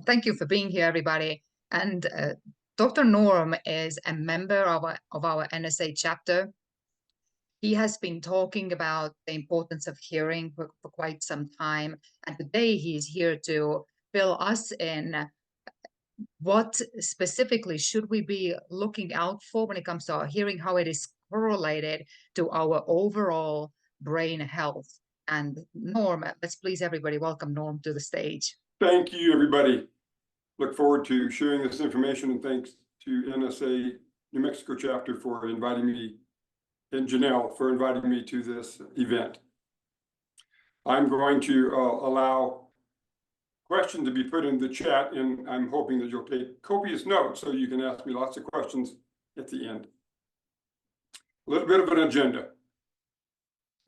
And thank you for being here, everybody. And Dr. Norm is a member of our NSA chapter. He has been talking about the importance of hearing for quite some time. And today he's here to fill us in. What specifically should we be looking out for when it comes to our hearing, how it is correlated to our overall brain health? And Norm, let's please everybody welcome Norm to the stage. Thank you, everybody. Look forward to sharing this information, and thanks to NSA New Mexico chapter for inviting me, and Janelle for inviting me to this event. I'm going to allow questions to be put in the chat, and I'm hoping that you'll take copious notes so you can ask me lots of questions at the end. A little bit of an agenda.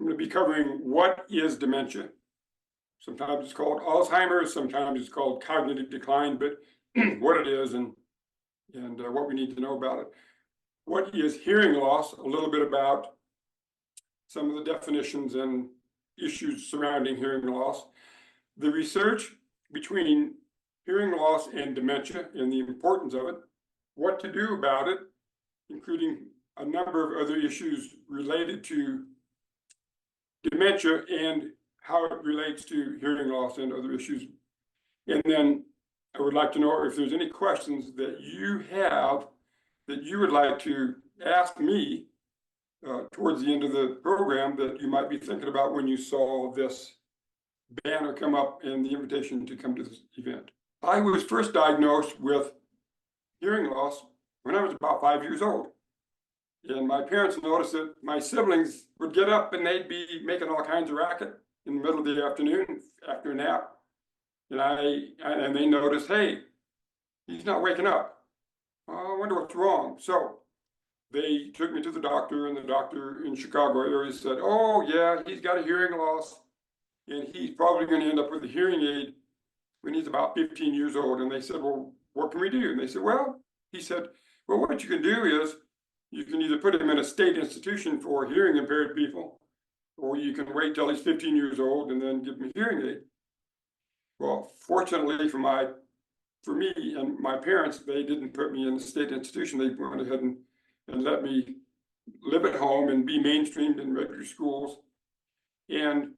I'm going to be covering what is dementia. Sometimes it's called Alzheimer's, sometimes it's called cognitive decline, but what it is and what we need to know about it. What is hearing loss? A little bit about some of the definitions and issues surrounding hearing loss. The research between hearing loss and dementia and the importance of it, what to do about it, including a number of other issues related to dementia and how it relates to hearing loss and other issues. And then I would like to know if there's any questions that you have that you would like to ask me towards the end of the program that you might be thinking about when you saw this banner come up and the invitation to come to this event. I was first diagnosed with hearing loss when I was about 5 years old. And my parents noticed that my siblings would get up and they'd be making all kinds of racket in the middle of the afternoon after a nap. And they noticed, hey, he's not waking up. I wonder what's wrong. So they took me to the doctor, and the doctor in Chicago area said, oh yeah, he's got a hearing loss, and he's probably going to end up with a hearing aid when he's about 15 years old. And they said, well, what can we do? And they said, well, he said, well, what you can do is you can either put him in a state institution for hearing impaired people, or you can wait till he's 15 years old and then give him a hearing aid. Well, fortunately for me and my parents, they didn't put me in a state institution. They went ahead and let me live at home and be mainstreamed in regular schools. And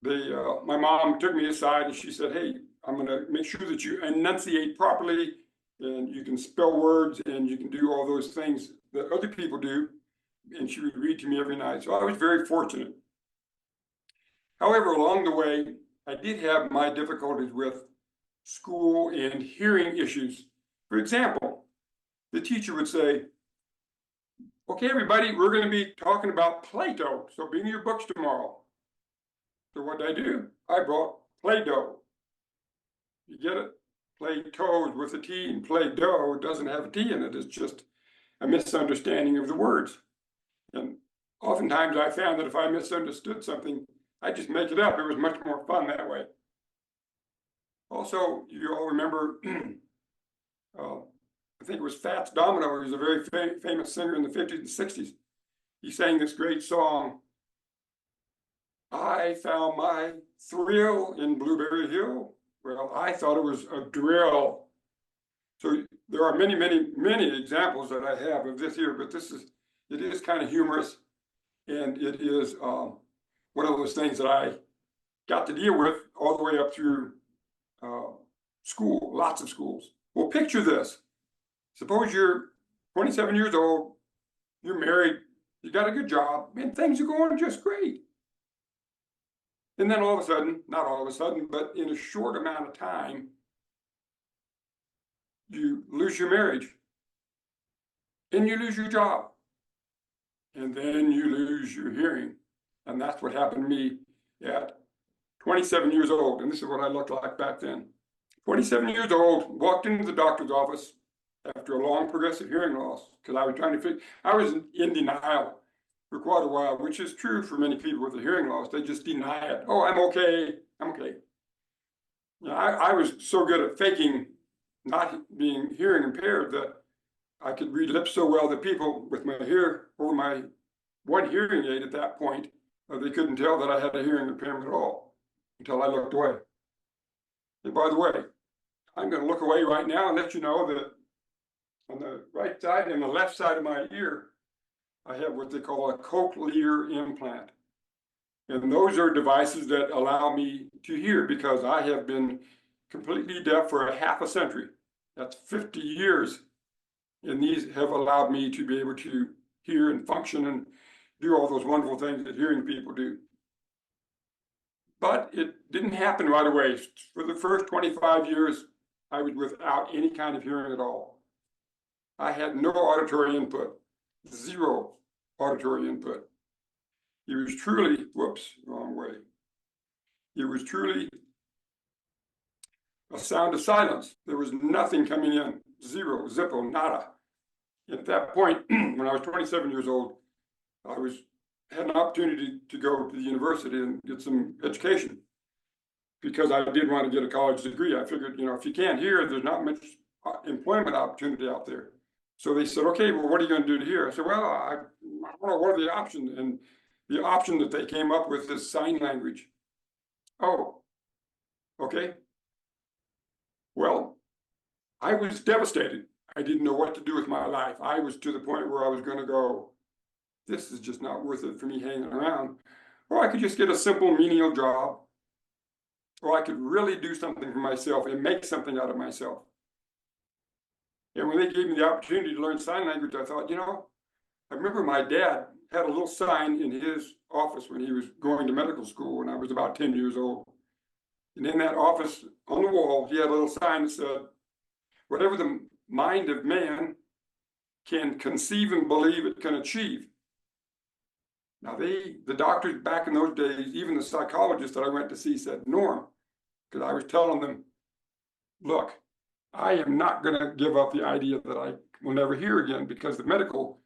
my mom took me aside and she said, hey, I'm going to make sure that you enunciate properly and you can spell words and you can do all those things that other people do. And she would read to me every night. So I was very fortunate. However, along the way, I did have my difficulties with school and hearing issues. For example, the teacher would say, okay, everybody, we're going to be talking about PlayDoh. So bring your books tomorrow. So what did I do? I brought PlayDoh. You get it? Play toes with a T, and PlayDoh doesn't have a T in it. It's just a misunderstanding of the words. And oftentimes I found that if I misunderstood something, I just make it up. It was much more fun that way. Also, you all remember, I think it was Fatz Domino. He was a very famous singer in the 50s and 60s. He sang this great song, I found my thrill in Blueberry Hill. Well, I thought it was a drill. So there are many, many, many examples that I have of this here, but it is kind of humorous. And it is one of those things that I got to deal with all the way up through school, lots of schools. Well, picture this. Suppose you're 27 years old, you're married, you got a good job, and things are going just great. And then all of a sudden, not all of a sudden, but in a short amount of time, you lose your marriage, and you lose your job, and then you lose your hearing. And that's what happened to me at 27 years old. And this is what I looked like back then. 27 years old, walked into the doctor's office after a long progressive hearing loss, because I was trying to I was in denial for quite a while, which is true for many people with a hearing loss. They just deny it. Oh, I'm okay. I'm okay. You know, I was so good at faking not being hearing impaired that I could read lips so well that people with my hair over my one hearing aid at that point, they couldn't tell that I had a hearing impairment at all until I looked away. And by the way, I'm going to look away right now and let you know that on the right side and the left side of my ear, I have what they call a cochlear implant. And those are devices that allow me to hear, because I have been completely deaf for a half a century. That's 50 years. And these have allowed me to be able to hear and function and do all those wonderful things that hearing people do. But it didn't happen right away. For the first 25 years, I was without any kind of hearing at all. I had no auditory input, zero auditory input. It was truly, whoops, wrong way. It was truly a sound of silence. There was nothing coming in, zero, zippo, nada. At that point, when I was 27 years old, I had an opportunity to go to the university and get some education, because I did want to get a college degree. I figured, if you can't hear, there's not much employment opportunity out there. So they said, okay, well, what are you going to do here? I said, well, I don't know, what are the options? And the option that they came up with is sign language. Oh, okay. Well, I was devastated. I didn't know what to do with my life. I was to the point where I was going to go, this is just not worth it for me hanging around. Or I could just get a simple menial job, or I could really do something for myself and make something out of myself. And when they gave me the opportunity to learn sign language, I thought, I remember my dad had a little sign in his office when he was going to medical school when I was about 10 years old. And in that office, on the wall, he had a little sign that said, whatever the mind of man can conceive and believe it can achieve. Now, the doctors back in those days, even the psychologists that I went to see, said, Norm, because I was telling them, look, I am not going to give up the idea that I will never hear again, because the medical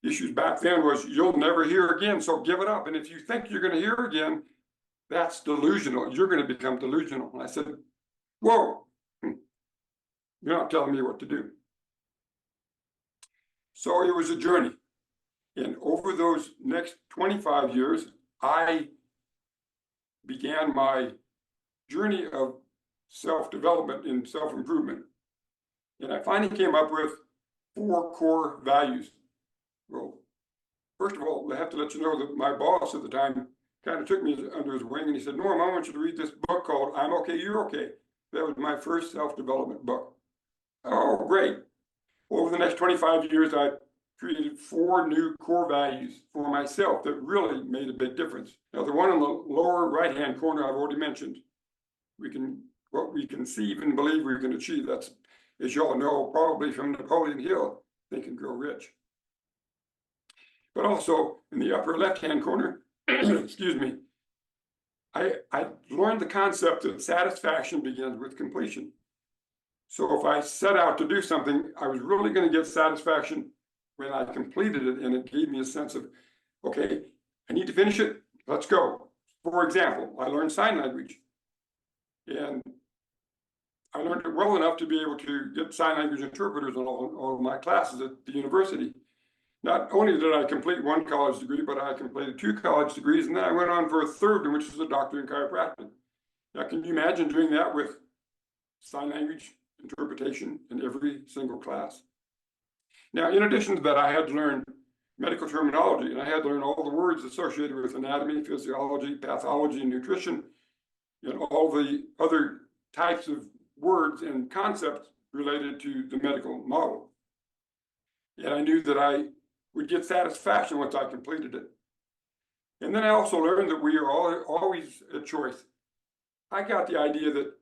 issues back then was you'll never hear again, so give it up. And if you think you're going to hear again, that's delusional. You're going to become delusional. And I said, whoa, you're not telling me what to do. So it was a journey. And over those next 25 years, I began my journey of self-development and self-improvement. And I finally came up with 4 core values. Well, first of all, I have to let you know that my boss at the time kind of took me under his wing, and he said, Norm, I want you to read this book called I'm Okay, You're Okay. That was my first self-development book. Oh, great. Over the next 25 years, I created 4 new core values for myself that really made a big difference. Now, the one in the lower right-hand corner I've already mentioned. What we conceive and believe we can achieve. That's, as you all know, probably from Napoleon Hill, Think and Grow Rich. But also in the upper left-hand corner, excuse me, I learned the concept that satisfaction begins with completion. So if I set out to do something, I was really going to get satisfaction when I completed it, and it gave me a sense of, okay, I need to finish it, let's go. For example, I learned sign language, and I learned it well enough to be able to get sign language interpreters in all of my classes at the university. Not only did I complete 1 college degree, but I completed 2 college degrees, and then I went on for a 3rd, which is a doctorate in chiropractic. Now, can you imagine doing that with sign language interpretation in every single class? Now, in addition to that, I had to learn medical terminology, and I had to learn all the words associated with anatomy, physiology, pathology, and nutrition, and all the other types of words and concepts related to the medical model. And I knew that I would get satisfaction once I completed it. And then I also learned that we are always a choice. I got the idea that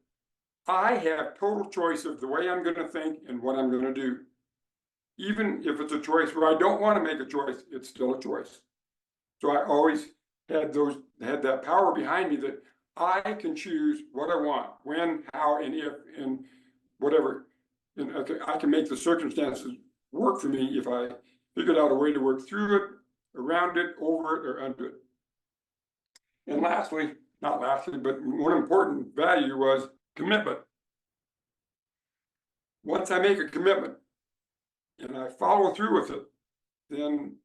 I have total choice of the way I'm going to think and what I'm going to do. Even if it's a choice where I don't want to make a choice, it's still a choice. So I always had that power behind me that I can choose what I want, when, how, and if, and whatever. And I can make the circumstances work for me if I figured out a way to work through it, around it, over it, or under it. And lastly, not lastly, but one important value was commitment. Once I make a commitment and I follow through with it, then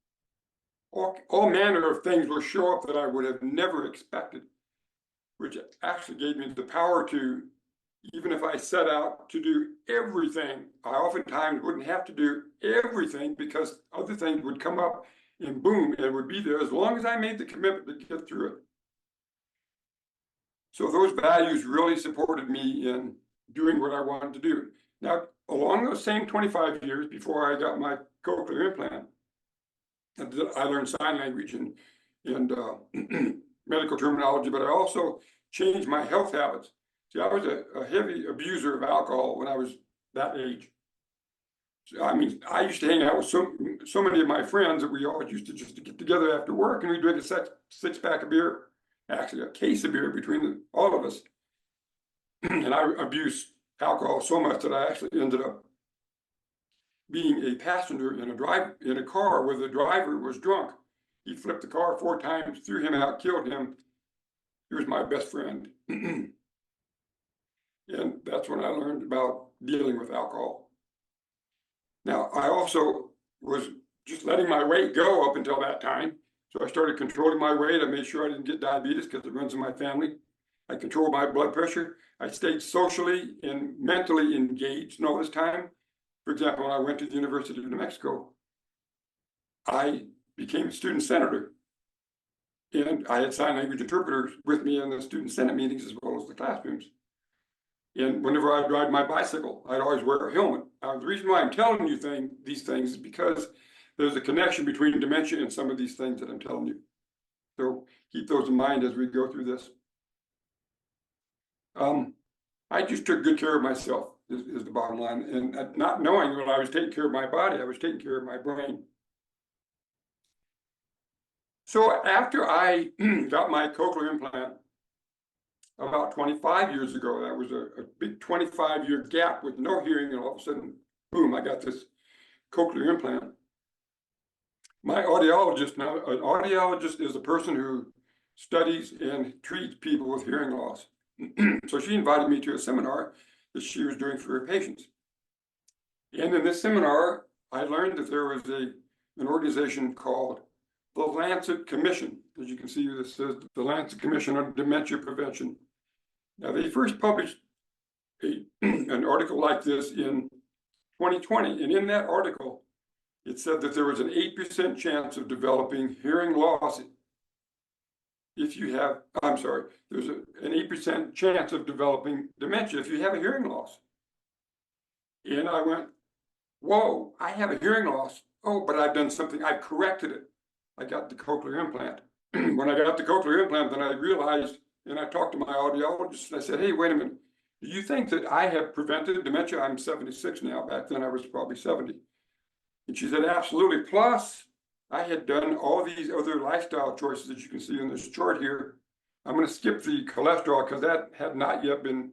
all manner of things will show up that I would have never expected, which actually gave me the power to even if I set out to do everything, I oftentimes wouldn't have to do everything because other things would come up and boom, it would be there as long as I made the commitment to get through it. So those values really supported me in doing what I wanted to do. Now, along those same 25 years before I got my cochlear implant, I learned sign language and medical terminology, but I also changed my health habits. See, I was a heavy abuser of alcohol when I was that age. So, I mean, I used to hang out with so many of my friends that we always used to just get together after work and we'd drink a six-pack of beer, actually a case of beer between all of us. And I abused alcohol so much that I actually ended up being a passenger in a car where the driver was drunk. He flipped the car 4 times, threw him out, killed him. He was my best friend. And that's when I learned about dealing with alcohol. Now, I also was just letting my weight go up until that time. So I started controlling my weight. I made sure I didn't get diabetes because it runs in my family. I controlled my blood pressure. I stayed socially and mentally engaged in all this time. For example, when I went to the University of New Mexico, I became a student senator. And I had sign language interpreters with me in the student senate meetings as well as the classrooms. And whenever I ride my bicycle, I'd always wear a helmet. The reason why I'm telling you these things is because there's a connection between dementia and some of these things that I'm telling you. So keep those in mind as we go through this. I just took good care of myself is the bottom line. And not knowing that I was taking care of my body, I was taking care of my brain. So after I got my cochlear implant about 25 years ago, that was a big 25-year gap with no hearing, and all of a sudden, boom, I got this cochlear implant. My audiologist, now an audiologist is a person who studies and treats people with hearing loss. So she invited me to a seminar that she was doing for her patients. And in this seminar, I learned that there was an organization called the Lancet Commission. As you can see, this says the Lancet Commission on Dementia Prevention. Now, they first published an article like this in 2020. And in that article, it said that there was an 8% chance of developing hearing loss if you have, there's an 8% chance of developing dementia if you have a hearing loss. And I went, whoa, I have a hearing loss. Oh, but I've done something, I've corrected it. I got the cochlear implant. When I got the cochlear implant, then I realized, and I talked to my audiologist, and I said, hey, wait a minute, do you think that I have prevented dementia? I'm 76 now. Back then I was probably 70. And she said, absolutely. Plus, I had done all these other lifestyle choices that you can see in this chart here. I'm going to skip the cholesterol because that had not yet been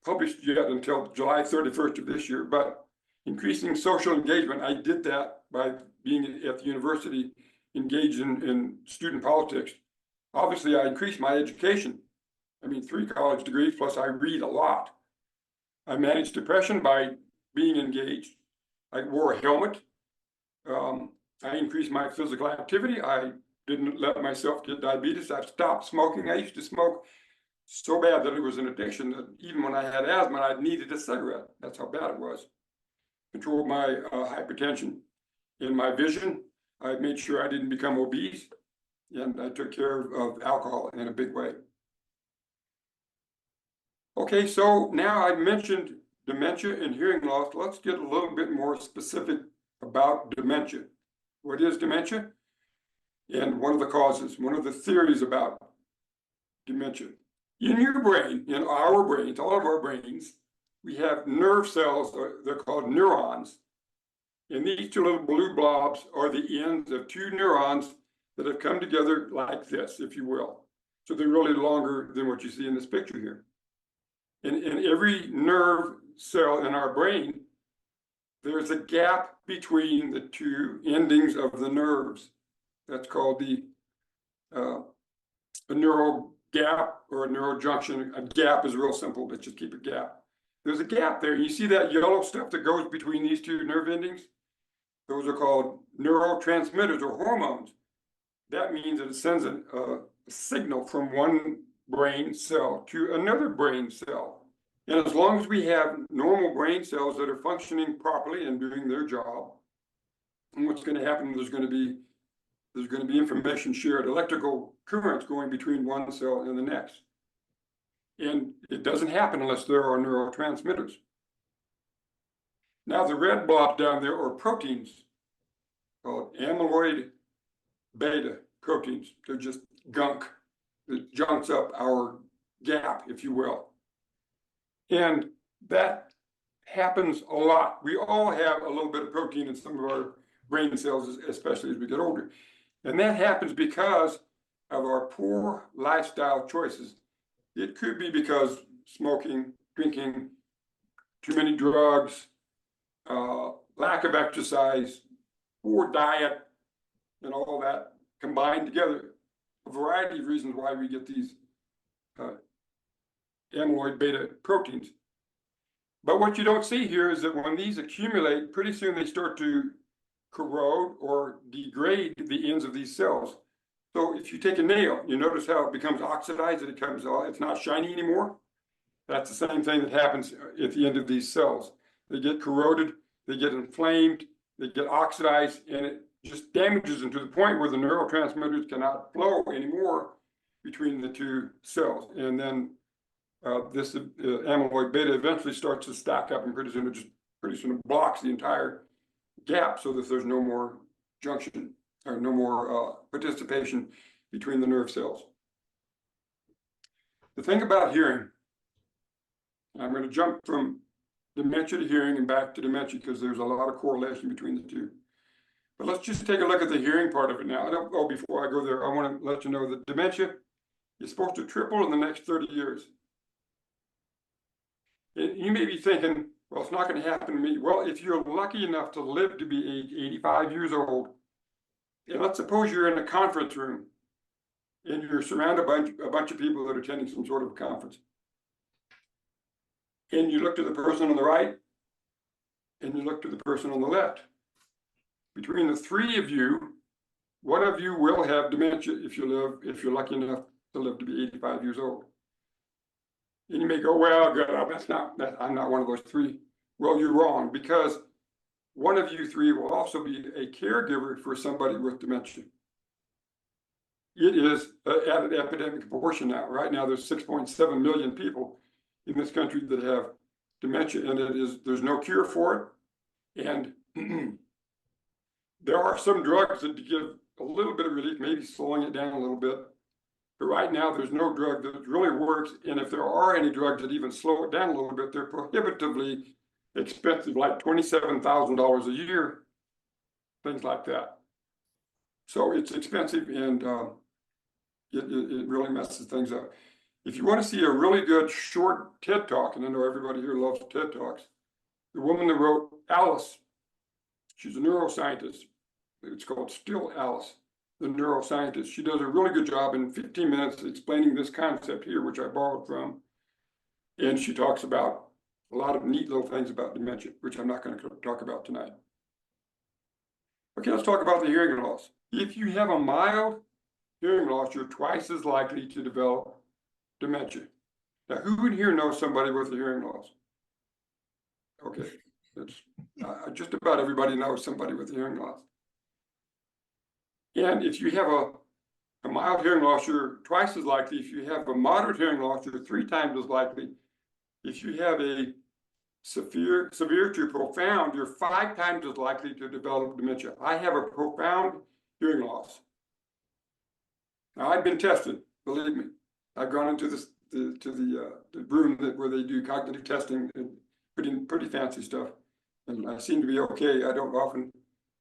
published yet until July 31st of this year. But increasing social engagement, I did that by being at the university engaged in student politics. Obviously, I increased my education. I mean, 3 college degrees, plus I read a lot. I managed depression by being engaged. I wore a helmet. I increased my physical activity. I didn't let myself get diabetes. I've stopped smoking. I used to smoke so bad that it was an addiction that even when I had asthma, I needed a cigarette. That's how bad it was. Controlled my hypertension. In my vision, I made sure I didn't become obese, and I took care of alcohol in a big way. Okay, so now I've mentioned dementia and hearing loss. Let's get a little bit more specific about dementia. What is dementia? And what are the causes? One of the theories about dementia. In your brain, in our brains, all of our brains, we have nerve cells, they're called neurons. And these 2 little blue blobs are the ends of 2 neurons that have come together like this, if you will. So they're really longer than what you see in this picture here. In every nerve cell in our brain, there's a gap between the 2 endings of the nerves. That's called a neural gap or a neural junction. A gap is real simple, let's just keep a gap. There's a gap there. You see that yellow stuff that goes between these 2 nerve endings? Those are called neurotransmitters or hormones. That means that it sends a signal from one brain cell to another brain cell. And as long as we have normal brain cells that are functioning properly and doing their job, and what's going to happen, there's going to be information shared, electrical currents going between one cell and the next. And it doesn't happen unless there are neurotransmitters. Now the red blob down there are proteins called amyloid beta proteins. They're just gunk that junks up our gap, if you will. And that happens a lot. We all have a little bit of protein in some of our brain cells, especially as we get older. And that happens because of our poor lifestyle choices. It could be because smoking, drinking, too many drugs, lack of exercise, poor diet, and all that combined together. A variety of reasons why we get these amyloid beta proteins. But what you don't see here is that when these accumulate, pretty soon they start to corrode or degrade the ends of these cells. So if you take a nail, you notice how it becomes oxidized, it's not shiny anymore. That's the same thing that happens at the end of these cells. They get corroded, they get inflamed, they get oxidized, and it just damages them to the point where the neurotransmitters cannot flow anymore between the two cells. And then this amyloid beta eventually starts to stack up, and pretty soon it blocks the entire gap so that there's no more junction or no more participation between the nerve cells. The thing about hearing, I'm going to jump from dementia to hearing and back to dementia because there's a lot of correlation between the two. But let's just take a look at the hearing part of it now. Before I go there, I want to let you know that dementia is supposed to triple in the next 30 years. And you may be thinking, well, it's not going to happen to me. Well, if you're lucky enough to live to be age 85 years old, and let's suppose you're in a conference room and you're surrounded by a bunch of people that are attending some sort of conference. And you look to the person on the right and you look to the person on the left. Between the three of you, one of you will have dementia if you're lucky enough to live to be 85 years old. And you may go, well, God, I'm not one of those three. Well, you're wrong, because one of you three will also be a caregiver for somebody with dementia. It is at an epidemic proportion now. Right now, there's 6.7 million people in this country that have dementia, and there's no cure for it. And there are some drugs that give a little bit of relief, maybe slowing it down a little bit. But right now, there's no drug that really works. And if there are any drugs that even slow it down a little bit, they're prohibitively expensive, like $27,000 a year, things like that. So it's expensive, and it really messes things up. If you want to see a really good short TED Talk, and I know everybody here loves TED Talks, the woman that wrote Alice, she's a neuroscientist. It's called Still Alice, the neuroscientist. She does a really good job in 15 minutes explaining this concept here, which I borrowed from. And she talks about a lot of neat little things about dementia, which I'm not going to talk about tonight. Okay, let's talk about the hearing loss. If you have a mild hearing loss, you're twice as likely to develop dementia. Now, who in here knows somebody with a hearing loss? Okay, that's just about everybody knows somebody with a hearing loss. And if you have a mild hearing loss, you're twice as likely. If you have a moderate hearing loss, you're 3 times as likely. If you have a severe to profound, you're 5 times as likely to develop dementia. I have a profound hearing loss. Now, I've been tested, believe me. I've gone into the room where they do cognitive testing and put in pretty fancy stuff. And I seem to be okay. I don't often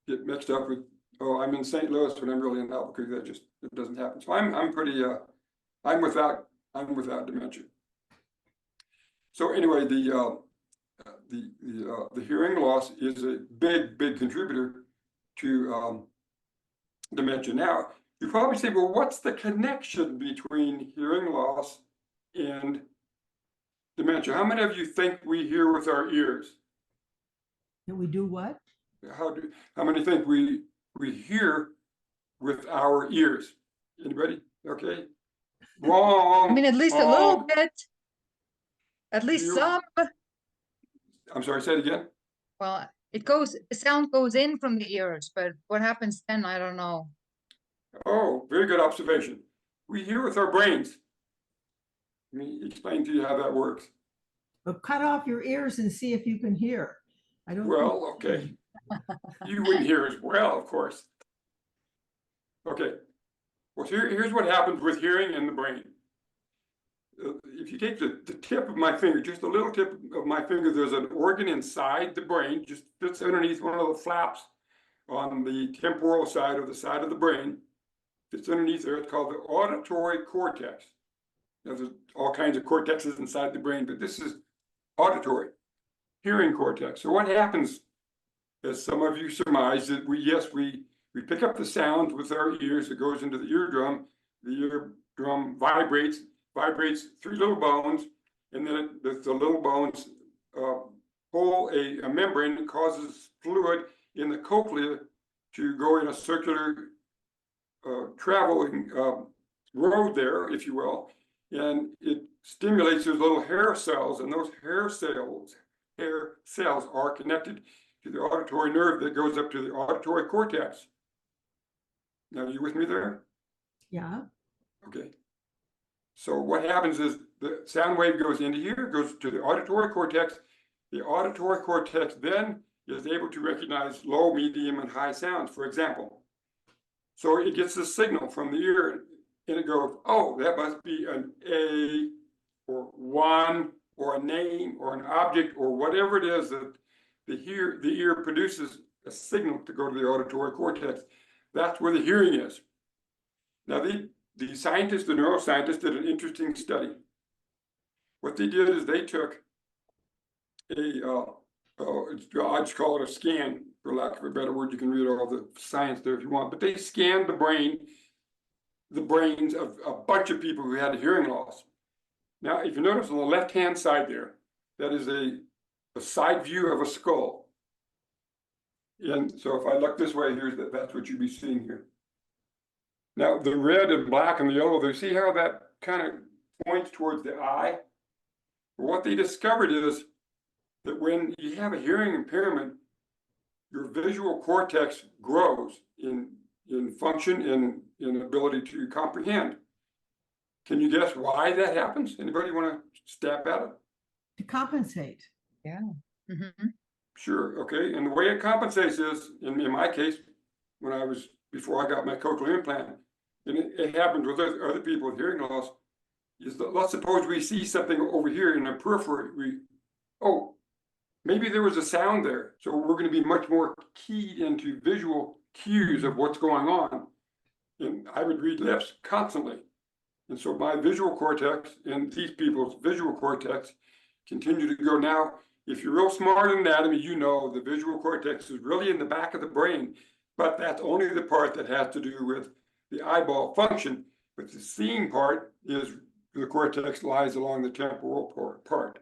get mixed up with, oh, I'm in St. Louis when I'm really in Albuquerque. It doesn't happen. So I'm pretty I'm without dementia. So anyway, the hearing loss is a big contributor to dementia. Now, you probably say, well, what's the connection between hearing loss and dementia? How many of you think we hear with our ears? Can we do what? How many think we hear with our ears? Anybody? Okay. Wrong. I mean, at least a little bit. At least You- some. I'm sorry, say it again. Well, the sound goes in from the ears, but what happens then, I don't know. Oh, very good observation. We hear with our brains. Let me explain to you how that works. But cut off your ears and see if you can hear. I don't. Well, okay. You wouldn't hear as well, of course. Okay. Well, here's what happens with hearing in the brain. If you take the tip of my finger, just a little tip of my finger, there's an organ inside the brain, just fits underneath one of the flaps on the temporal side or the side of the brain. Fits underneath there. It's called the auditory cortex. Now, there's all kinds of cortexes inside the brain, but this is auditory, hearing cortex. So what happens, as some of you surmise, that we pick up the sounds with our ears. It goes into the eardrum. The eardrum vibrates three little bones, and then the little bones pull a membrane that causes fluid in the cochlea to go in a circular traveling road there, if you will, and it stimulates those little hair cells, and those hair cells are connected to the auditory nerve that goes up to the auditory cortex. Now, are you with me there? Yeah. Okay. So what happens is the sound wave goes into here, goes to the auditory cortex. The auditory cortex then is able to recognize low, medium, and high sounds, for example. So it gets the signal from the ear, and it goes, oh, that must be an A, or one, or a name, or an object, or whatever it is that the ear produces a signal to go to the auditory cortex. That's where the hearing is. Now, the scientists, the neuroscientists, did an interesting study. What they did is they took I just call it a scan, for lack of a better word. You can read all the science there if you want, but they scanned the brains of a bunch of people who had hearing loss. Now, if you notice on the left-hand side there, that is a side view of a skull. And so if I look this way, that's what you'd be seeing here. Now, the red and black and the yellow, they see how that kind of points towards the eye? What they discovered is that when you have a hearing impairment, your visual cortex grows in function and in ability to comprehend. Can you guess why that happens? Anybody want to stab at it? To compensate. Yeah. Mm-hmm. Sure. Okay. And the way it compensates is, in my case, before I got my cochlear implant, and it happened with other people with hearing loss, is that let's suppose we see something over here in the periphery. Maybe there was a sound there. So we're going to be much more keyed into visual cues of what's going on. And I would read lips constantly. And so my visual cortex and these people's visual cortex continue to go. Now, if you're real smart in anatomy, you know the visual cortex is really in the back of the brain, but that's only the part that has to do with the eyeball function. But the seeing part is the cortex lies along the temporal part.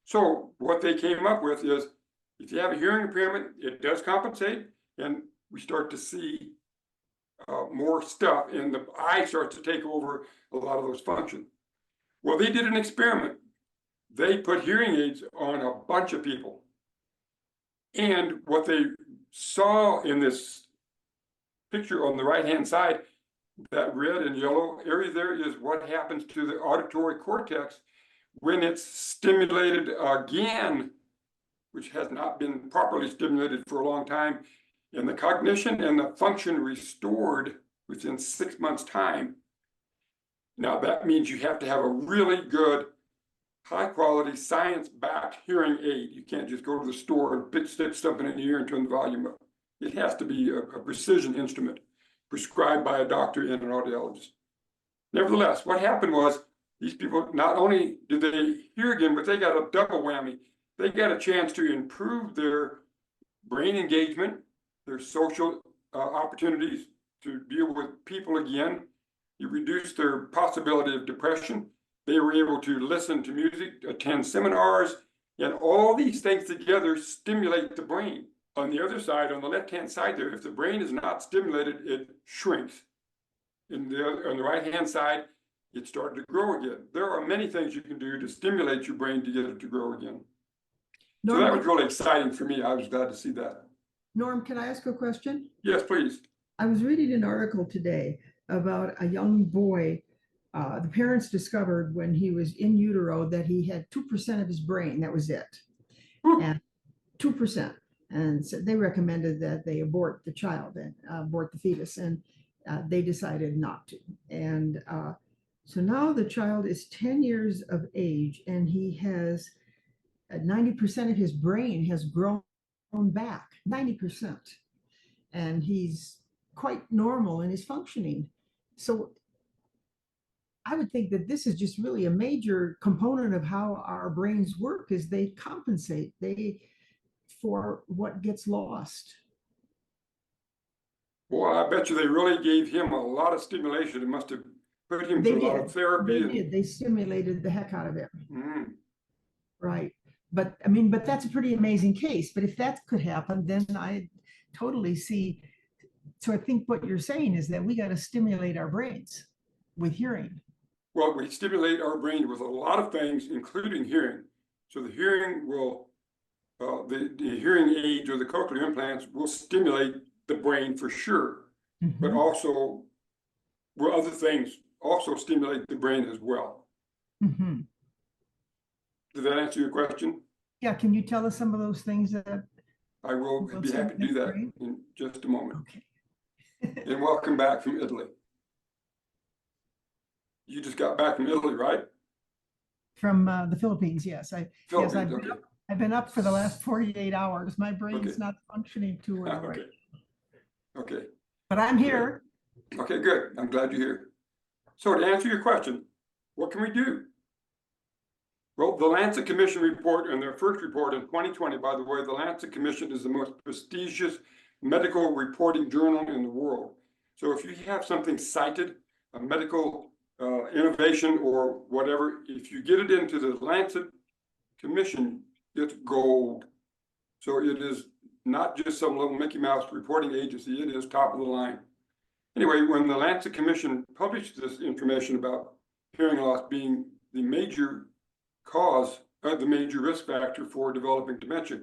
So what they came up with is, if you have a hearing impairment, it does compensate, and we start to see more stuff, and the eye starts to take over a lot of those functions. Well, they did an experiment. They put hearing aids on a bunch of people. And what they saw in this picture on the right-hand side, that red and yellow area there, is what happens to the auditory cortex when it's stimulated again, which has not been properly stimulated for a long time, and the cognition and the function restored within 6 months' time. Now, that means you have to have a really good, high-quality, science-backed hearing aid. You can't just go to the store and stick something in your ear and turn the volume up. It has to be a precision instrument prescribed by a doctor and an audiologist. Nevertheless, what happened was, these people, not only did they hear again, but they got a double whammy. They got a chance to improve their brain engagement, their social opportunities to deal with people again. You reduced their possibility of depression. They were able to listen to music, attend seminars, and all these things together stimulate the brain. On the other side, on the left-hand side there, if the brain is not stimulated, it shrinks. On the right-hand side, it started to grow again. There are many things you can do to stimulate your brain to get it to grow again. So that was really exciting for me. I was glad to see that. Norm, can I ask a question? Yes, please. I was reading an article today about a young boy. The parents discovered when he was in utero that he had 2% of his brain. That was it. And 2%. And so they recommended that they abort the child and abort the fetus. And they decided not to. And so now the child is 10 years of age and he has 90% of his brain has grown back, 90%. And he's quite normal in his functioning. So I would think that this is just really a major component of how our brains work, is they compensate for what gets lost. Well, I bet you they really gave him a lot of stimulation. It must have put him through a lot of therapy. They did. They stimulated the heck out of him. Mm. Right. But I mean, but that's a pretty amazing case. But if that could happen, then I totally see. So I think what you're saying is that we got to stimulate our brains with hearing. Well, we stimulate our brain with a lot of things, including hearing. So the hearing will, the hearing aids or the cochlear implants will stimulate the brain for sure. Mm-hmm. But also, well, other things also stimulate the brain as well. Mm-hmm. Did that answer your question? Yeah. Can you tell us some of those things that? I will be happy to do that in just a moment. Okay. And welcome back from Italy. You just got back from Italy, right? From the Philippines, yes. Philippines, I've been up for the last 48 hours. My brain's not functioning too well right now. Okay. But I'm here. Okay, good. I'm glad you're here. So to answer your question, what can we do? Well, the Lancet Commission report, and their first report in 2020, by the way, the Lancet Commission is the most prestigious medical reporting journal in the world. So if you have something cited, a medical innovation or whatever, if you get it into the Lancet Commission, it's gold. So it is not just some little Mickey Mouse reporting agency, it is top of the line. Anyway, when the Lancet Commission published this information about hearing loss being the major cause, the major risk factor for developing dementia,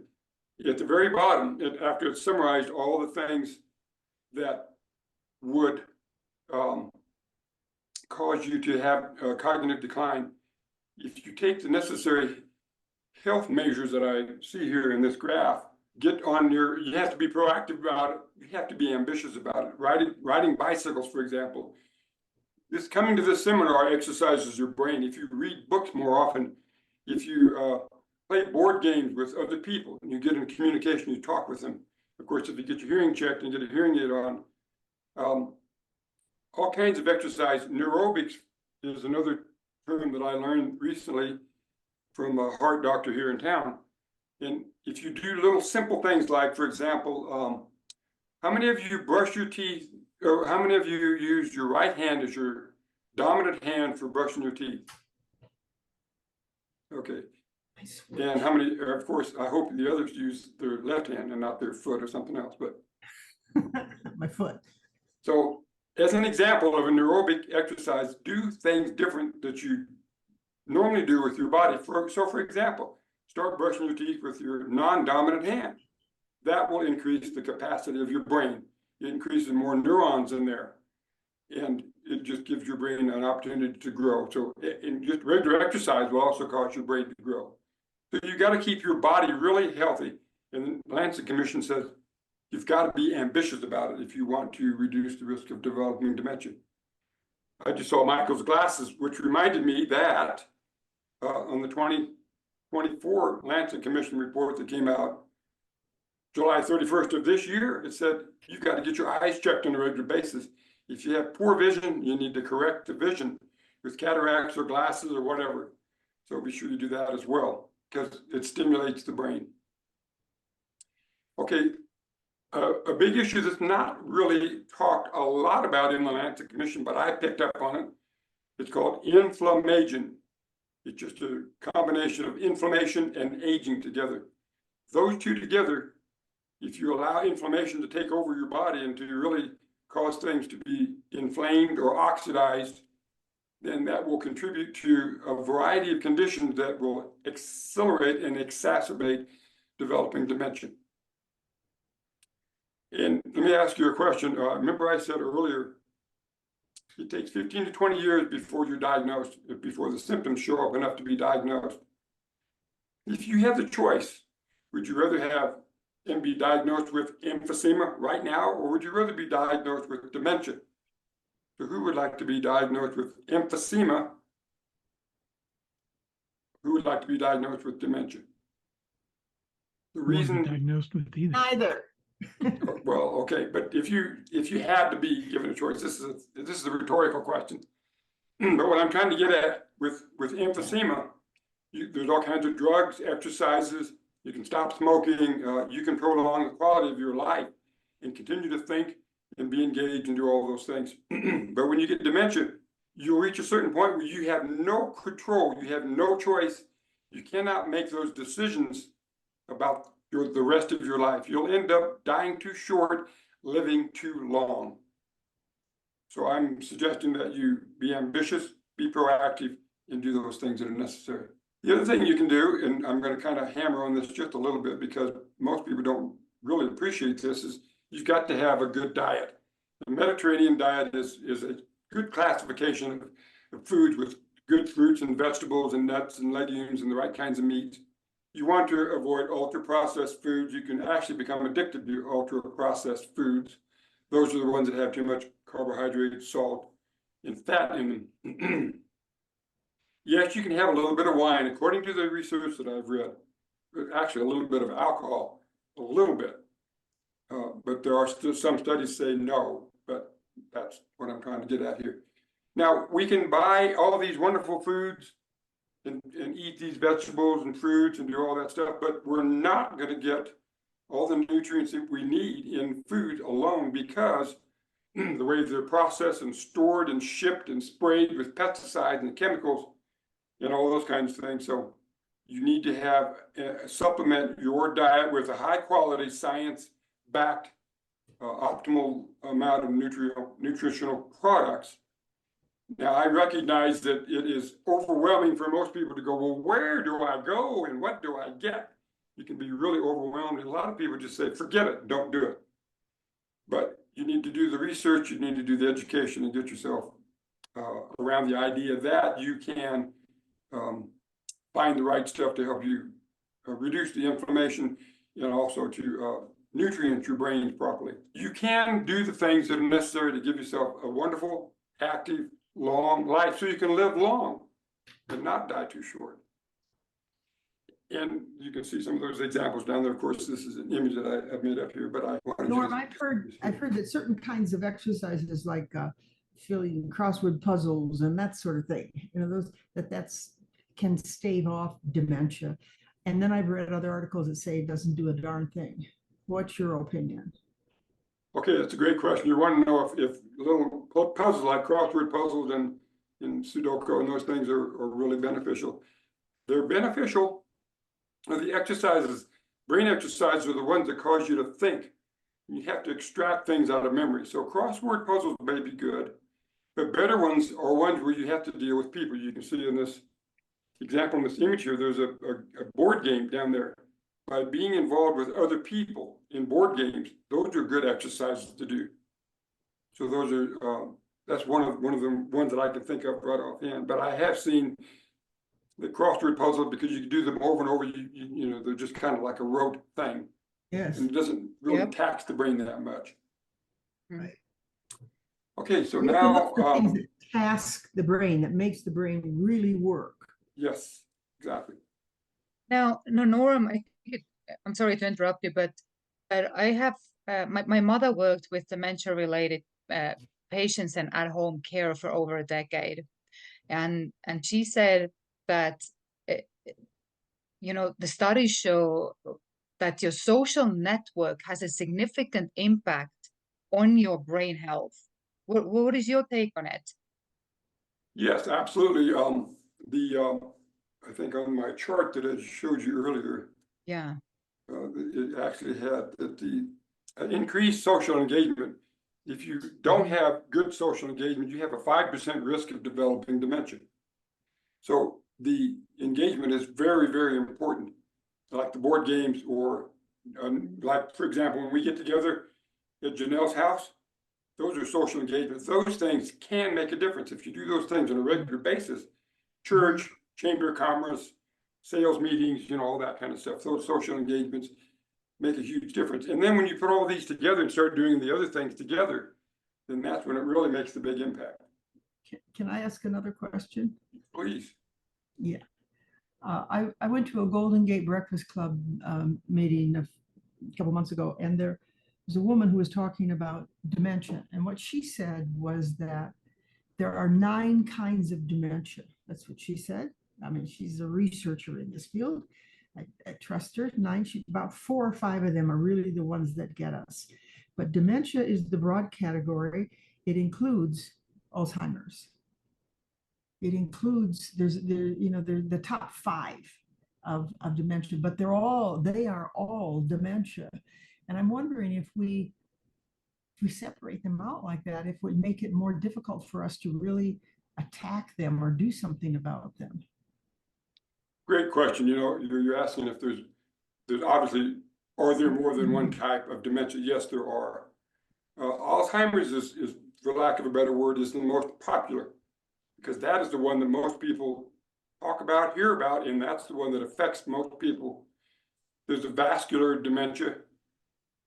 at the very bottom, after it summarized all the things that would cause you to have cognitive decline, if you take the necessary health measures that I see here in this graph, you have to be proactive about it. You have to be ambitious about it. Riding bicycles, for example. Coming to this seminar exercises your brain. If you read books more often, if you play board games with other people and you get in communication, you talk with them. Of course, if you get your hearing checked and get a hearing aid on, all kinds of exercise. Neurobics is another term that I learned recently from a heart doctor here in town. And if you do little simple things like, for example, how many of you brush your teeth, or how many of you use your right hand as your dominant hand for brushing your teeth? Okay. And how many, of course, I hope the others use their left hand and not their foot or something else, but. My foot. So as an example of a neurobic exercise, do things different that you normally do with your body. So for example, start brushing your teeth with your non-dominant hand. That will increase the capacity of your brain. It increases more neurons in there. And it just gives your brain an opportunity to grow. So just regular exercise will also cause your brain to grow. So you got to keep your body really healthy. And the Lancet Commission says you've got to be ambitious about it if you want to reduce the risk of developing dementia. I just saw Michael's glasses, which reminded me that on the 2024 Lancet Commission report that came out July 31st of this year, it said you've got to get your eyes checked on a regular basis. If you have poor vision, you need to correct the vision with cataracts or glasses or whatever. So be sure you do that as well, because it stimulates the brain. Okay, a big issue that's not really talked a lot about in the Lancet Commission, but I picked up on it. It's called inflammation. It's just a combination of inflammation and aging together. Those two together, if you allow inflammation to take over your body and to really cause things to be inflamed or oxidized, then that will contribute to a variety of conditions that will accelerate and exacerbate developing dementia. And let me ask you a question. Remember I said earlier, it takes 15 to 20 years before you're diagnosed, before the symptoms show up enough to be diagnosed. If you have the choice, would you rather have and be diagnosed with emphysema right now, or would you rather be diagnosed with dementia? So who would like to be diagnosed with emphysema? Who would like to be diagnosed with dementia? The reason diagnosed with either. Neither. well, okay, but if you had to be given a choice, this is a rhetorical question. But what I'm trying to get at with emphysema, there's all kinds of drugs, exercises. You can stop smoking. You can prolong the quality of your life and continue to think and be engaged and do all those things. But when you get dementia, you'll reach a certain point where you have no control. You have no choice. You cannot make those decisions about the rest of your life. You'll end up dying too short, living too long. So I'm suggesting that you be ambitious, be proactive, and do those things that are necessary. The other thing you can do, and I'm going to kind of hammer on this just a little bit because most people don't really appreciate this, is you've got to have a good diet. The Mediterranean diet is a good classification of foods with good fruits and vegetables and nuts and legumes and the right kinds of meats. You want to avoid ultra-processed foods. You can actually become addicted to ultra-processed foods. Those are the ones that have too much carbohydrate, salt, and fat in them. Yes, you can have a little bit of wine, according to the research that I've read. Actually, a little bit of alcohol, a little bit. But there are still some studies say no, but that's what I'm trying to get at here. Now, we can buy all these wonderful foods and eat these vegetables and fruits and do all that stuff, but we're not going to get all the nutrients that we need in food alone because the way they're processed and stored and shipped and sprayed with pesticides and chemicals and all those kinds of things. So you need to have supplement your diet with a high quality science-backed optimal amount of nutritional products. Now, I recognize that it is overwhelming for most people to go, well, where do I go and what do I get? You can be really overwhelmed. And a lot of people just say, forget it, don't do it. But you need to do the research, you need to do the education and get yourself around the idea that you can find the right stuff to help you reduce the inflammation and also to nutrient your brains properly. You can do the things that are necessary to give yourself a wonderful, active, long life so you can live long and not die too short. And you can see some of those examples down there. Of course, this is an image that I've made up here, but I wanted Norm, to I've heard that certain kinds of exercises like filling crossword puzzles and that sort of thing, you know, those that's can stave off dementia. And then I've read other articles that say it doesn't do a darn thing. What's your opinion? Okay, that's a great question. You want to know if little puzzles like crossword puzzles and Sudoku and those things are really beneficial. They're beneficial. The exercises, brain exercises are the ones that cause you to think. You have to extract things out of memory. So crossword puzzles may be good, but better ones are ones where you have to deal with people. You can see in this example, in this image here, there's a board game down there. By being involved with other people in board games, those are good exercises to do. So those are that's one of the ones that I can think of right offhand. But I have seen the crossword puzzle because you can do them over and over. You know, they're just kind of like a rote thing. Yes. And it doesn't really tax the brain that much. Right. Okay, so now the things that task the brain, that makes the brain really work. yes, exactly. Now, no, Norm, I'm sorry to interrupt you, but I have my mother worked with dementia-related patients and at-home care for over a decade, and she said that you know, the studies show that your social network has a significant impact on your brain health. What is your take on it? Yes, absolutely. I think on my chart that I showed you earlier, Yeah. it actually had that the increased social engagement if you don't have good social engagement, you have a 5% risk of developing dementia. So the engagement is very, very important, like the board games or like, for example, when we get together at Janelle's house, those are social engagements. Those things can make a difference if you do those things on a regular basis. Church, chamber of commerce, sales meetings, you know, all that kind of stuff. Those social engagements make a huge difference. And then when you put all these together and start doing the other things together, then that's when it really makes the big impact. Can I ask another question? Please. Yeah. I went to a Golden Gate Breakfast Club meeting a couple months ago, and there was a woman who was talking about dementia. And what she said was that there are 9 kinds of dementia. That's what she said. I mean, she's a researcher in this field. I trust her. 9, about 4 or 5 of them are really the ones that get us. But dementia is the broad category. It includes Alzheimer's. It includes, there's the top 5 of dementia, but they are all dementia. And I'm wondering if we separate them out like that, if we make it more difficult for us to really attack them or do something about them. Great question. You know, you're asking if there's obviously, are there more than one type of dementia? Yes, there are. Alzheimer's is, for lack of a better word, is the most popular, because that is the one that most people talk about, hear about, and that's the one that affects most people. There's a vascular dementia,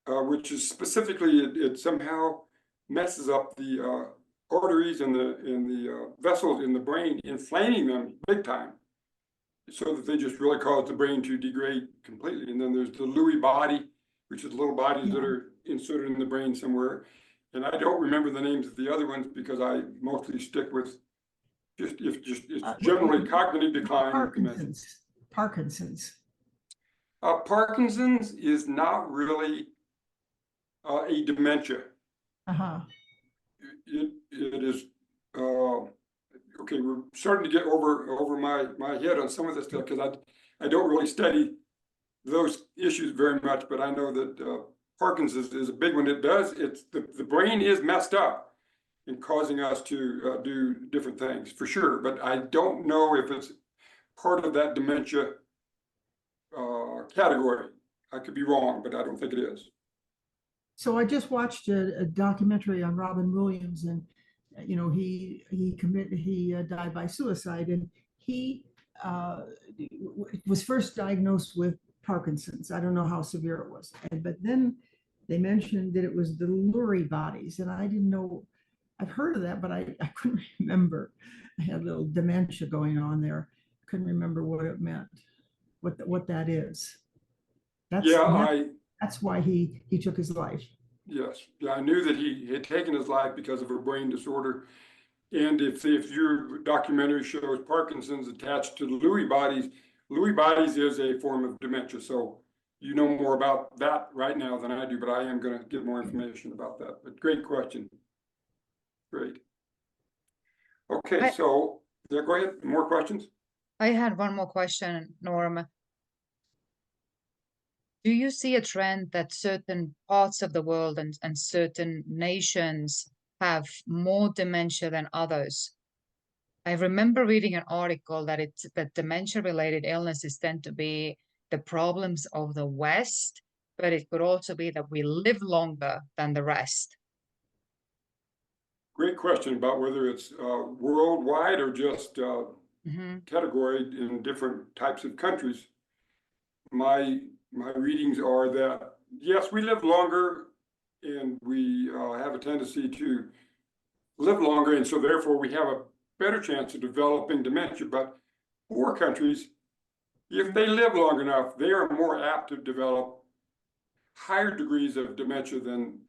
which is specifically, it somehow messes up the arteries and the vessels in the brain, inflaming them big time, so that they just really cause the brain to degrade completely. And then there's the Lewy body, which is little bodies that are inserted in the brain somewhere. And I don't remember the names of the other ones because I mostly stick with it's generally cognitive decline. Parkinson's. Parkinson's is not really a dementia. It is okay. We're starting to get over my head on some of this stuff because I don't really study those issues very much, but I know that Parkinson's is a big one. It's the brain is messed up and causing us to do different things for sure, but I don't know if it's part of that dementia category. I could be wrong, but I don't think it is. So I just watched a documentary on Robin Williams, and you know, he died by suicide, and he was first diagnosed with Parkinson's. I don't know how severe it was, but then they mentioned that it was the Lewy bodies, and I didn't know. I've heard of that, but I couldn't remember. I had a little dementia going on there. Couldn't remember what it meant, what that is. That's why he took his life. Yes, yeah, I knew that he had taken his life because of a brain disorder. And if your documentary shows Parkinson's attached to the Lewy bodies is a form of dementia. So you know more about that right now than I do, but I am going to get more information about that. But great question. Great. Okay, so yeah, go ahead. More questions? I had one more question, Norm. Do you see a trend that certain parts of the world and certain nations have more dementia than others? I remember reading an article that dementia-related illnesses tend to be the problems of the West, but it could also be that we live longer than the rest. Great question about whether it's worldwide or just categorized in different types of countries. My readings are that, yes, we live longer and we have a tendency to live longer. And so therefore we have a better chance of developing dementia. But poor countries, if they live long enough, they are more apt to develop higher degrees of dementia than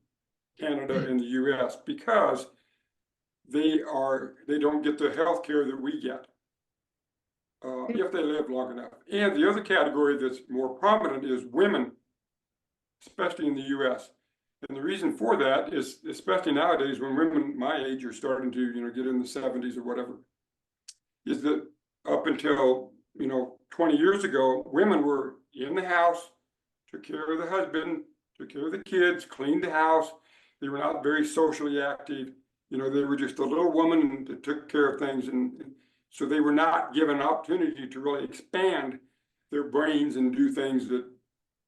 Canada and the US because they don't get the health care that we get if they live long enough. And the other category that's more prominent is women, especially in the US. And the reason for that is, especially nowadays when women my age are starting to, get in the 70s or whatever, is that up until, 20 years ago, women were in the house, took care of the husband, took care of the kids, cleaned the house, They were not very socially active. You know, they were just a little woman that took care of things. And so they were not given an opportunity to really expand their brains and do things that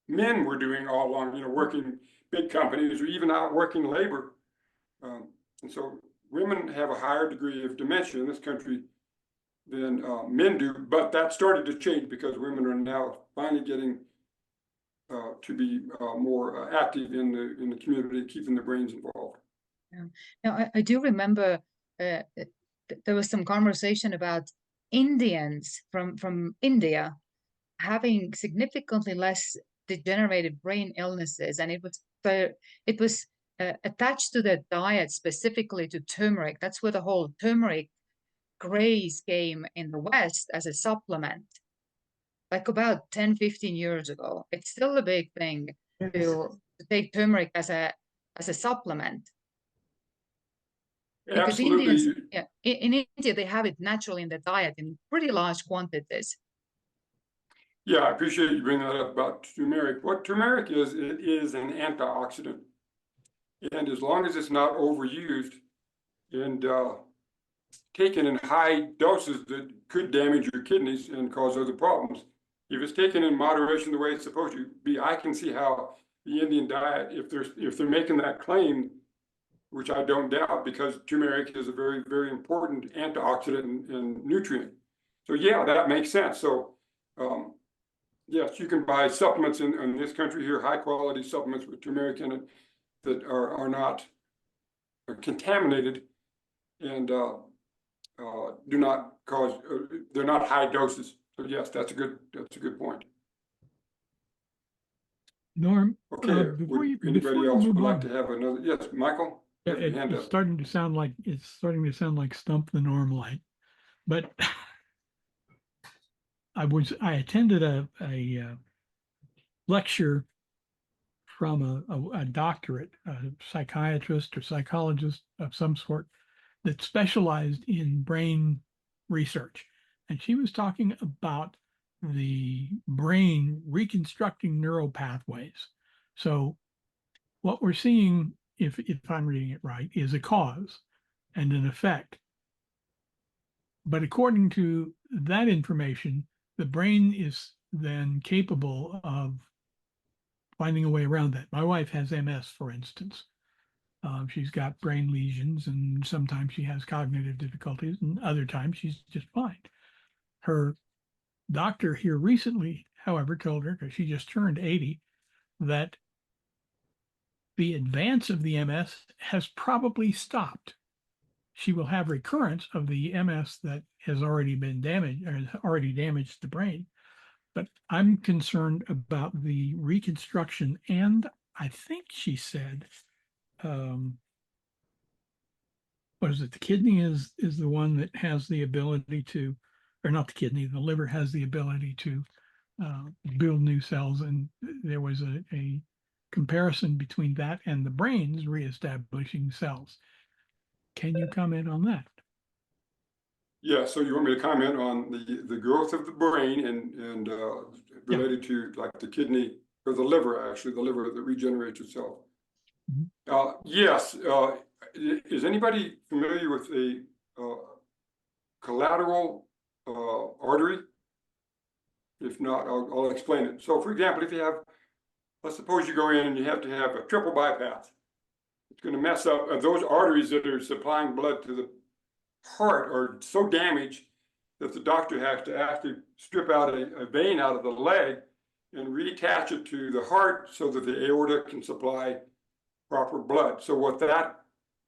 men were doing all along, you know, working big companies or even out working labor. And so women have a higher degree of dementia in this country than men do, but that started to change because women are now finally getting to be more active in the community, keeping their brains involved. Yeah. Now, I do remember there was some conversation about Indians from India having significantly less degenerative brain illnesses, and it was attached to their diet, specifically to turmeric. That's where the whole turmeric craze came in the West as a supplement, like about 10-15 years ago. It's still a big thing Yes. to take turmeric as a supplement. Because Absolutely. Indians, yeah, in India, they have it naturally in their diet in pretty large quantities. Yeah, I appreciate you bringing that up about turmeric. What turmeric is, it is an antioxidant. And as long as it's not overused and taken in high doses that could damage your kidneys and cause other problems. If it's taken in moderation the way it's supposed to be, I can see how the Indian diet, if they're making that claim, which I don't doubt, because turmeric is a very, very important antioxidant and nutrient. So yeah, that makes sense. So yes, you can buy supplements in this country here, high quality supplements with turmeric in it that are not contaminated and do not cause, they're not high doses. So yes, that's a good point. Norm, Okay, before would you anybody else move would like on, to have another? Yes, Michael? yeah, You have your hand it's up. starting to sound like Stump the Norm light, but I attended a lecture from a doctorate, a psychiatrist or psychologist of some sort that specialized in brain research. And she was talking about the brain reconstructing neural pathways. So what we're seeing, if I'm reading it right, is a cause and an effect. But according to that information, the brain is then capable of finding a way around that. My wife has MS, for instance. She's got brain lesions, and sometimes she has cognitive difficulties, and other times she's just fine. Her doctor here recently, however, told her, because she just turned 80, that the advance of the MS has probably stopped. She will have recurrence of the MS that has already been damaged or has already damaged the brain. But I'm concerned about the reconstruction, and I think she said, what is it? The kidney is the one that has the ability to, or not the kidney, the liver has the ability to build new cells. And there was a comparison between that and the brain's reestablishing cells. Can you comment on that? Yeah, so you want me to comment on the growth of the brain and related to like the kidney or the liver, actually, the liver that regenerates itself. Yes. Is anybody familiar with a collateral artery? If not, I'll explain it. So for example, if you have, let's suppose you go in and you have to have a triple bypass. It's going to mess up those arteries that are supplying blood to the heart are so damaged that the doctor has to actually strip out a vein out of the leg and reattach it to the heart so that the aorta can supply proper blood. So what that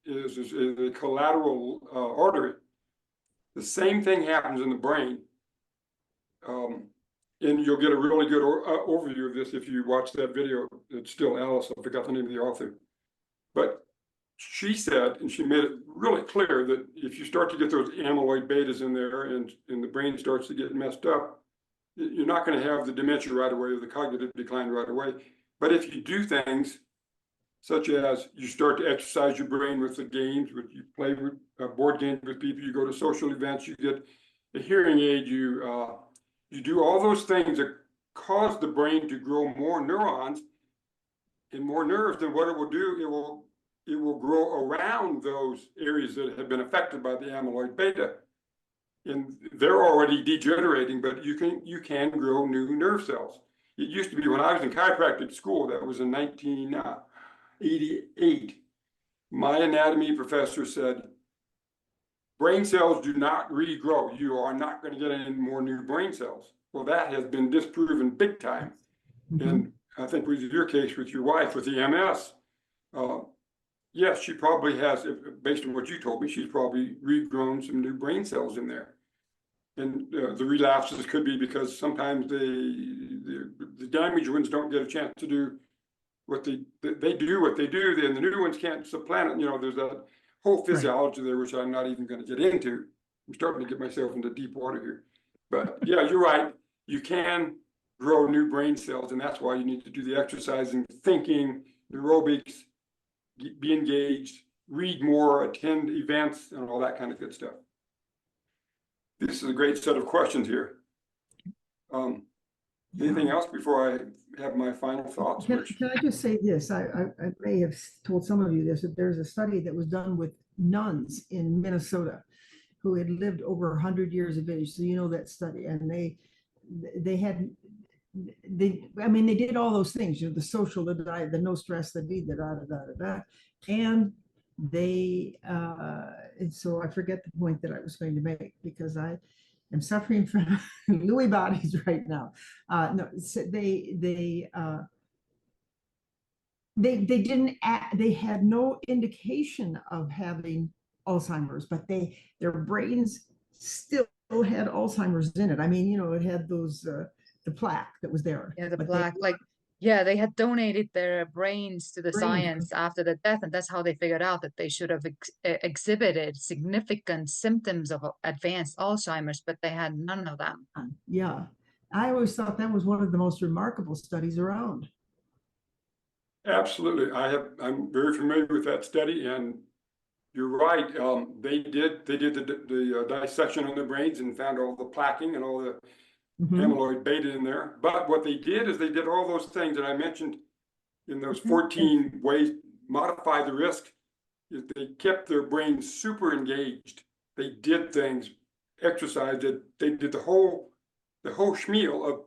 is a collateral artery. The same thing happens in the brain. And you'll get a really good overview of this if you watch that video. It's still Alice, I forgot the name of the author. But she said, and she made it really clear, that if you start to get those amyloid betas in there and the brain starts to get messed up, you're not going to have the dementia right away or the cognitive decline right away. But if you do things such as you start to exercise your brain with the games, you play with board games with people, you go to social events, you get a hearing aid, you do all those things that cause the brain to grow more neurons and more nerves, then what it will do, it will it will grow around those areas that have been affected by the amyloid beta. And they're already degenerating, but you can grow new nerve cells. It used to be when I was in chiropractic school, that was in 1988, my anatomy professor said, brain cells do not regrow. You are not going to get any more new brain cells. Well, that has been disproven big time. And I think with your case with your wife with the MS, yes, she probably has, based on what you told me, she's probably regrown some new brain cells in there. And the relapses could be because sometimes the damaged ones don't get a chance to do what they do what they do, then the new ones can't supplant it. You know, there's that whole physiology there, which I'm not even going to get into. I'm starting to get myself into deep water here. But yeah, you're right. You can grow new brain cells, and that's why you need to do the exercising, thinking, aerobics, be engaged, read more, attend events, and all that kind of good stuff. This is a great set of questions here. Anything else before I have my final thoughts? Can I just say this? I may have told some of you this, that there's a study that was done with nuns in Minnesota who had lived over 100 years of age. So you know that study, and they did all those things, you know, the social, the diet, the no stress, the and they and so I forget the point that I was going to make because I am suffering from Lewy bodies right now. No, so they had no indication of having Alzheimer's, but their brains still had Alzheimer's in it. I mean, you know, it had those the plaque that was there. Yeah, the plaque, they had donated their brains to the science after the death, and that's how they figured out that they should have exhibited significant symptoms of advanced Alzheimer's, but they had none of them. Yeah, I always thought that was one of the most remarkable studies around. Absolutely, I'm very familiar with that study, and you're right. They did the dissection on the brains and found all the plaquing and all the amyloid beta in there. But what they did is they did all those things that I mentioned in those 14 ways, modify the risk. They kept their brains super engaged. They did things, exercised it. They did the whole schmeal of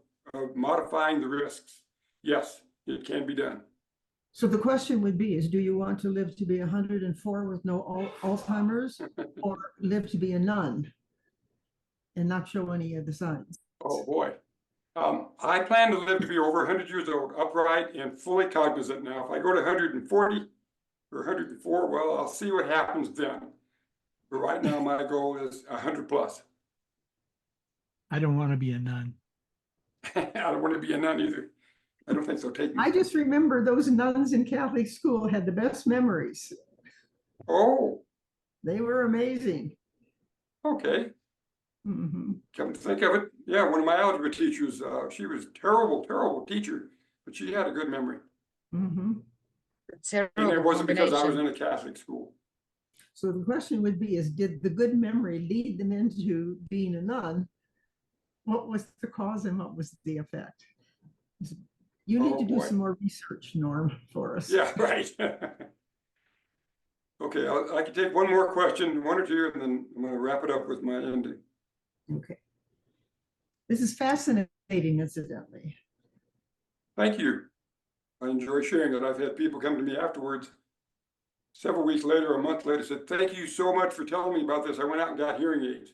modifying the risks. Yes, it can be done. So the question would be is, do you want to live to be 104 with no Alzheimer's or live to be a nun and not show any of the signs? Oh boy. I plan to live to be over 100 years old, upright and fully cognizant. Now, if I go to 140 or 104, well, I'll see what happens then. But right now, my goal is 100 plus. I don't want to be a nun. I don't want to be a nun either. I don't think so. Take me. I just remember those nuns in Catholic school had the best memories. Oh. They were amazing. Okay. Come to think of it, yeah, one of my algebra teachers, she was terrible teacher, but she had a good memory. And it wasn't because I was in a Catholic school. So the question would be is, did the good memory lead them into being a nun? What was the cause and what was the effect? You need to do some more research, Norm, for us. Yeah, right. Okay, I can take one more question, one or two, and then I'm going to wrap it up with my ending. Okay. This is fascinating, incidentally. Thank you. I enjoy sharing it. I've had people come to me afterwards, several weeks later, a month later, said, thank you so much for telling me about this. I went out and got hearing aids.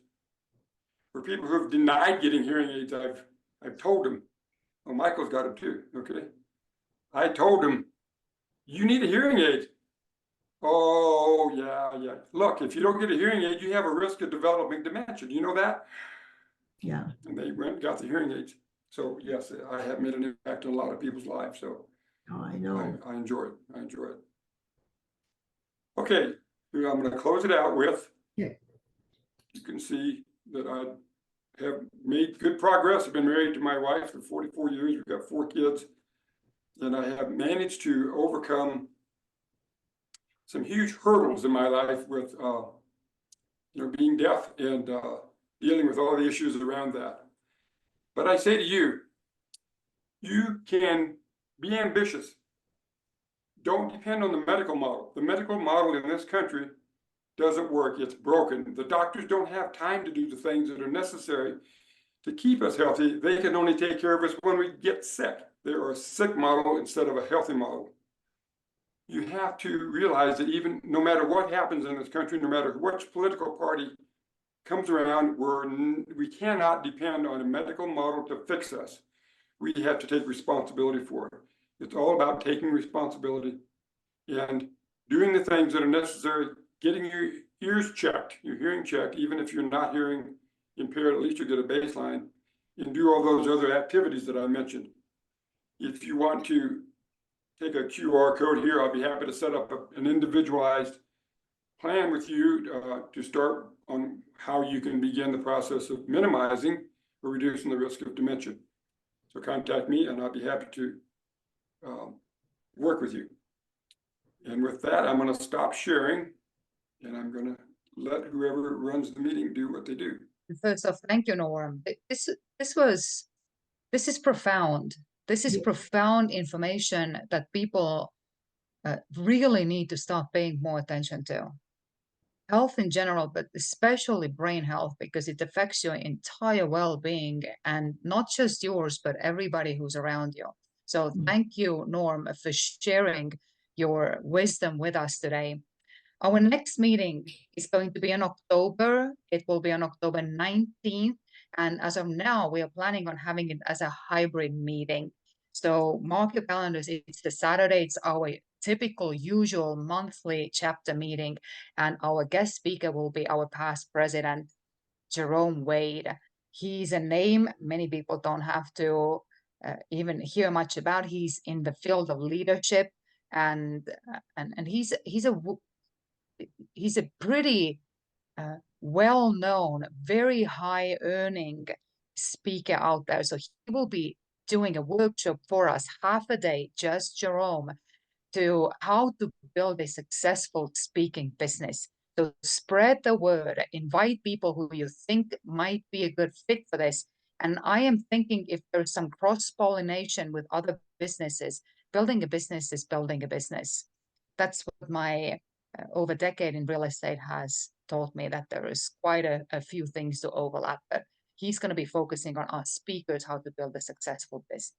For people who have denied getting hearing aids, I've told them, well, Michael's got them too, okay? I told him, you need a hearing aid. Oh, yeah. Look, if you don't get a hearing aid, you have a risk of developing dementia. Do you know that? Yeah. And they went and got the hearing aids. So yes, I have made an impact on a lot of people's lives. So I know. I enjoy it. Okay, I'm going to close it out with, you can see that I have made good progress. I've been married to my wife for 44 years. We've got 4 kids. And I have managed to overcome some huge hurdles in my life with, being deaf and dealing with all the issues around that. But I say to you, you can be ambitious. don't depend on the medical model. The medical model in this country doesn't work. It's broken. The doctors don't have time to do the things that are necessary to keep us healthy. They can only take care of us when we get sick. They're a sick model instead of a healthy model. You have to realize that even no matter what happens in this country, no matter which political party comes around, we cannot depend on a medical model to fix us. We have to take responsibility for it. It's all about taking responsibility and doing the things that are necessary, getting your ears checked, your hearing checked, even if you're not hearing impaired, at least you get a baseline, and do all those other activities that I mentioned. If you want to take a QR code here, I'll be happy to set up an individualized plan with you to start on how you can begin the process of minimizing or reducing the risk of dementia. So contact me and I'll be happy to work with you. And with that, I'm going to stop sharing and I'm going to let whoever runs the meeting do what they do. First off, thank you, Norm. This is profound. This is profound information that people really need to start paying more attention to. Health in general, but especially brain health, because it affects your entire well-being and not just yours, but everybody who's around you. So thank you, Norm, for sharing your wisdom with us today. Our next meeting is going to be in October. It will be on October 19th. And as of now, we are planning on having it as a hybrid meeting. So mark your calendars. It's the Saturday. It's our typical, usual monthly chapter meeting. And our guest speaker will be our past president, Jerome Wade. He's a name many people don't have to even hear much about. He's in the field of leadership, and he's a pretty well-known, very high-earning speaker out there. So he will be doing a workshop for us, half a day, just Jerome, to how to build a successful speaking business. So spread the word, invite people who you think might be a good fit for this. And I am thinking if there's some cross-pollination with other businesses, building a business is building a business. That's what my over a decade in real estate has taught me, that there is quite a few things to overlap, but he's going to be focusing on us speakers, how to build a successful business.